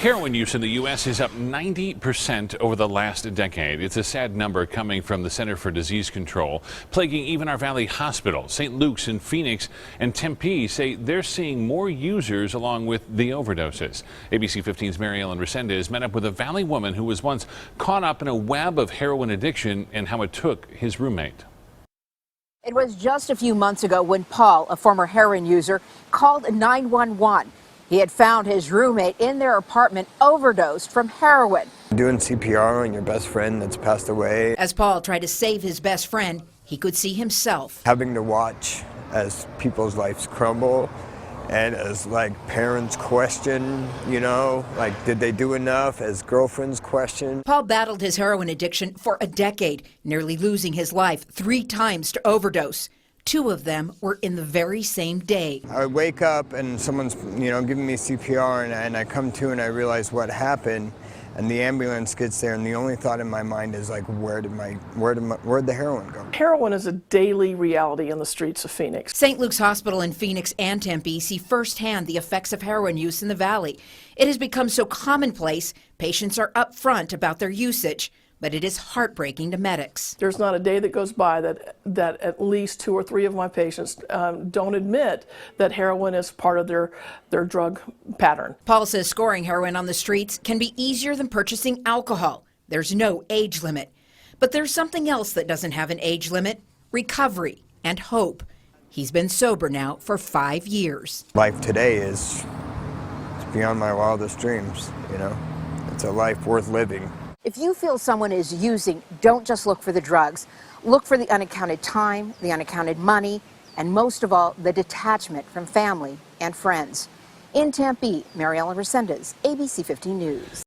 Heroin use in the U.S. is up 90% over the last decade. It's a sad number coming from the Center for Disease Control, plaguing even our Valley Hospital. St. Luke's in Phoenix and Tempe say they're seeing more users along with the overdoses. ABC 15's Mary Ellen Resendez met up with a Valley woman who was once caught up in a web of heroin addiction and how it took his roommate. It was just a few months ago when Paul, a former heroin user, called 911. He had found his roommate in their apartment overdosed from heroin. Doing CPR on your best friend that's passed away. As Paul tried to save his best friend, he could see himself. Having to watch as people's lives crumble and as parents question, did they do enough, as girlfriends question. Paul battled his heroin addiction for a decade, nearly losing his life 3 times to overdose. 2 of them were in the very same day. I wake up and someone's, giving me CPR and I come to and I realize what happened, and the ambulance gets there and the only thought in my mind is where'd the heroin go? Heroin is a daily reality in the streets of Phoenix. St. Luke's Hospital in Phoenix and Tempe see firsthand the effects of heroin use in the valley. It has become so commonplace, patients are upfront about their usage. But it is heartbreaking to medics. There's not a day that goes by that at least 2 or 3 of my patients don't admit that heroin is part of their drug pattern. Paul says scoring heroin on the streets can be easier than purchasing alcohol. There's no age limit. But there's something else that doesn't have an age limit: recovery and hope. He's been sober now for 5 years. Life today is beyond my wildest dreams, It's a life worth living. If you feel someone is using, don't just look for the drugs. Look for the unaccounted time, the unaccounted money, and most of all, the detachment from family and friends. In Tempe, Mary Ellen Resendez, ABC 15 News.